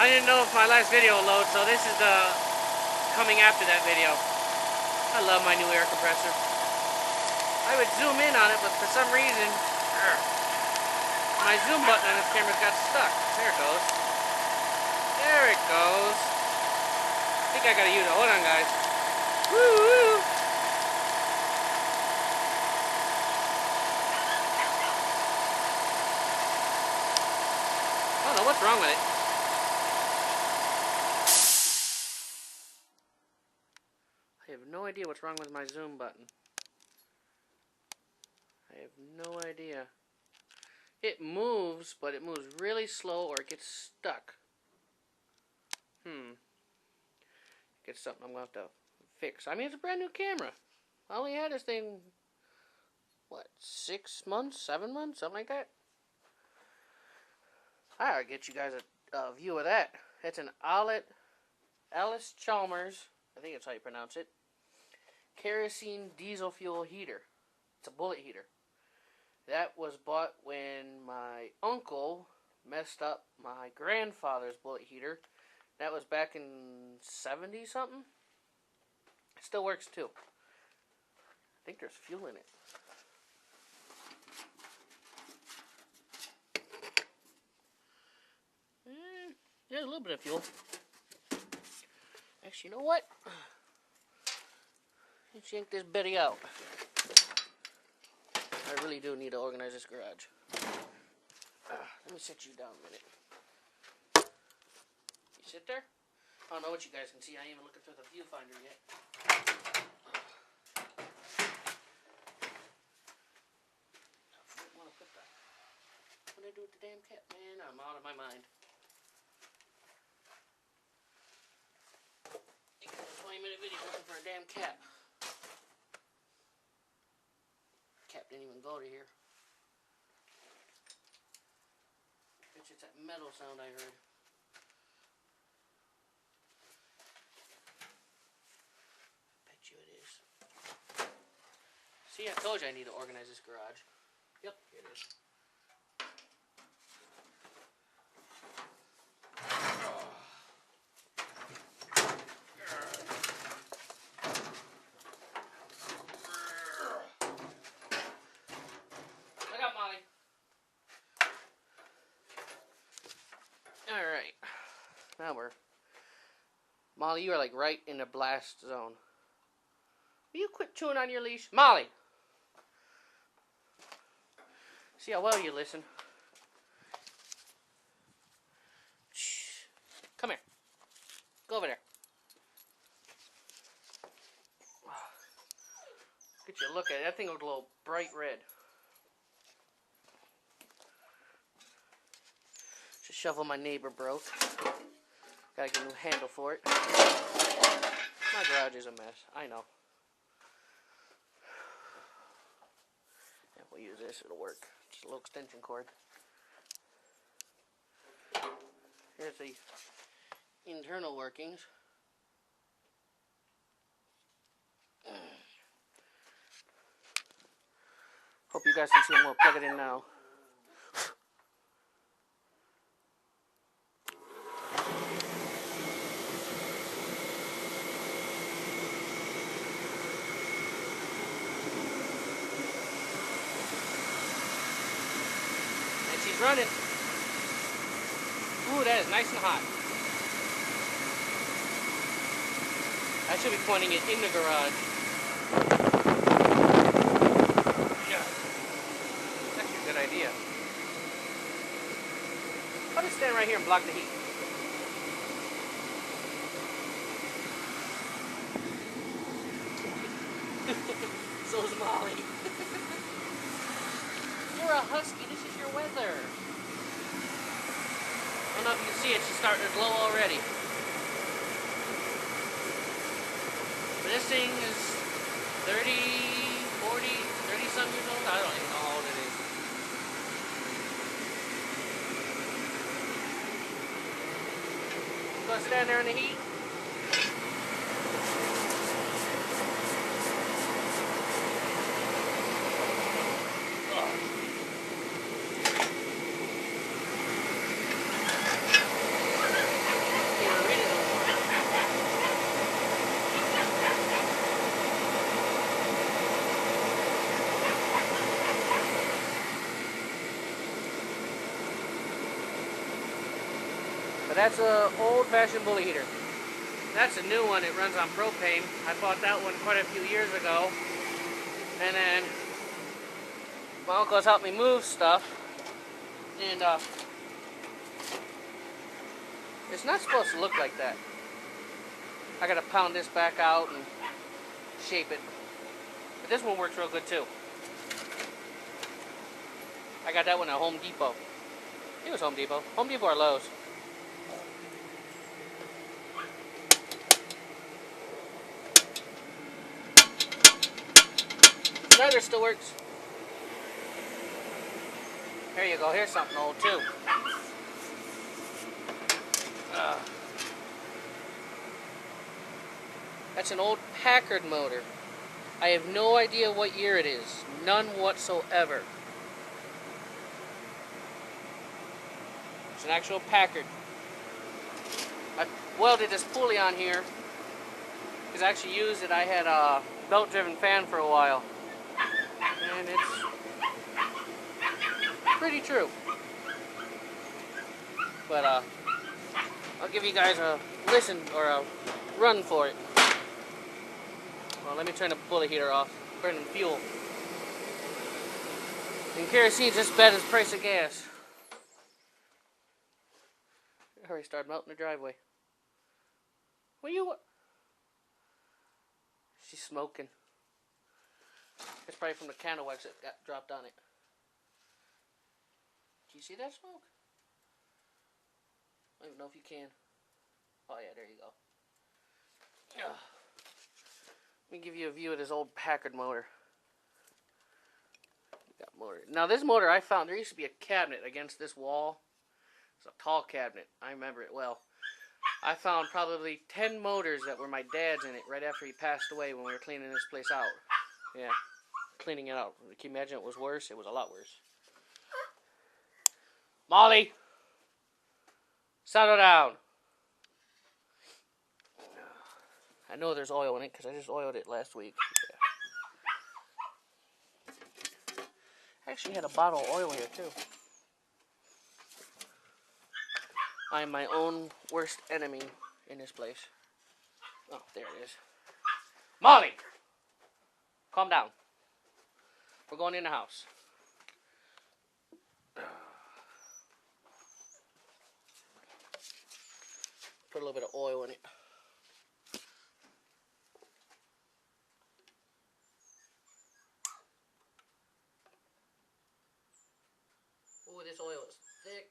I didn't know if my last video will load, so this is the coming after that video. I love my new air compressor. I would zoom in on it, but for some reason, my zoom button on this camera got stuck. There it goes. There it goes. I think I gotta use it. Hold on, guys. Woo! I don't know what's wrong with it. I have no idea what's wrong with my zoom button. I have no idea. It moves, but it moves really slow or it gets stuck. It's something I'm going to have to fix. I mean, it's a brand new camera. I only had this thing, what, 6 months, 7 months, something like that? I gotta get you guys a view of that. It's an Alice Chalmers, I think that's how you pronounce it, kerosene diesel fuel heater. It's a bullet heater. That was bought when my uncle messed up my grandfather's bullet heater. That was back in 70 something. It still works too. I think there's fuel in it. There's a little bit of fuel. Actually, you know what? Let's yank this Betty out. I really do need to organize this garage. Let me sit you down a minute. You sit there? I don't know what you guys can see. I ain't even looking through the viewfinder yet. What did I do with the damn cat? Man, I'm out of my mind. 20-minute video looking for a damn cat. Cat didn't even go to here. It's just that metal sound I heard. Bet you it is. See, I told you I need to organize this garage. Yep, here it is. Alright. Now Molly, you are like right in the blast zone. Will you quit chewing on your leash? Molly! See how well you listen. Shh. Come here. Go over there. Get you a look at it. That thing will glow bright red. Just shovel my neighbor broke. Gotta get a new handle for it. My garage is a mess. I know. Yeah, we'll use this. It'll work. Just a little extension cord. Here's the internal workings. Hope you guys can see I'm going to plug it in now. And she's running. Ooh, that is nice and hot. I should be pointing it in the garage. Good idea. I'll just stand right here and block the heat. So is Molly. You're a husky. This is your weather. I don't know if you can see it. She's starting to glow already. But this thing is 30, 40, 30-some years old. I don't even know how old it is. Gonna stand there in the heat. But that's a old-fashioned bullet heater. That's a new one. It runs on propane. I bought that one quite a few years ago. And then my uncle's helped me move stuff. And it's not supposed to look like that. I gotta pound this back out and shape it. But this one works real good too. I got that one at Home Depot. It was Home Depot. Home Depot or Lowe's. Starter still works. Here you go. Here's something old too. That's an old Packard motor. I have no idea what year it is. None whatsoever. It's an actual Packard. I welded this pulley on here because I actually used it. I had a belt-driven fan for a while. And it's pretty true. But I'll give you guys a listen or a run for it. Well, let me turn the bullet heater off. Burning fuel. And kerosene's just bad as the price of gas. Hurry, start melting the driveway. What are you? She's smoking. It's probably from the candle wax that got dropped on it. Do you see that smoke? I don't even know if you can. Oh yeah, there you go. Ugh. Let me give you a view of this old Packard motor. Now this motor I found, there used to be a cabinet against this wall. It's a tall cabinet. I remember it well. I found probably 10 motors that were my dad's in it right after he passed away when we were cleaning this place out. Yeah, cleaning it out. Can you imagine it was worse? It was a lot worse. Molly! Settle down! I know there's oil in it because I just oiled it last week. Yeah. I actually had a bottle of oil here too. I am my own worst enemy in this place. Oh, there it is. Molly! Calm down. We're going in the house. Put a little bit of oil in it. Oh, this oil is thick.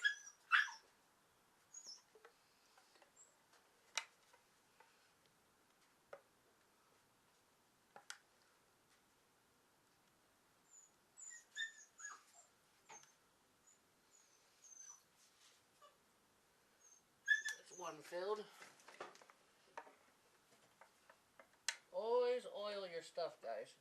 That's one filled. Always oil your stuff, guys.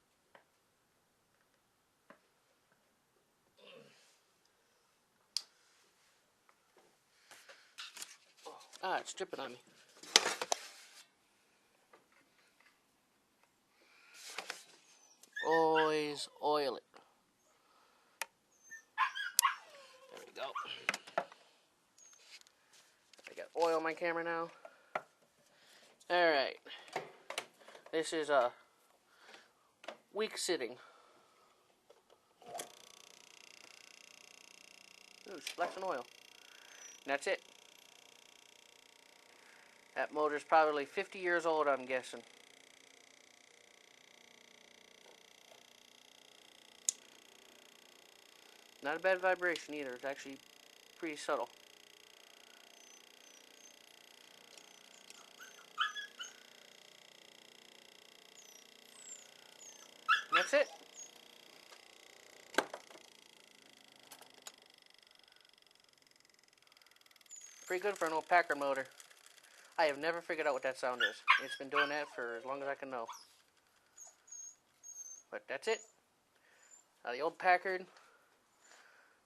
Ah, it's dripping on me. Always oil it. There we go. I got oil on my camera now. Alright. This is a weak sitting. Ooh, splashing oil. And that's it. That motor's probably 50 years old, I'm guessing. Not a bad vibration either. It's actually pretty subtle. And that's it. Pretty good for an old Packard motor. I have never figured out what that sound is. It's been doing that for as long as I can know. But that's it. The old Packard,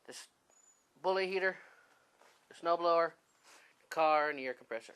this bullet heater, the snowblower, the car, and the air compressor.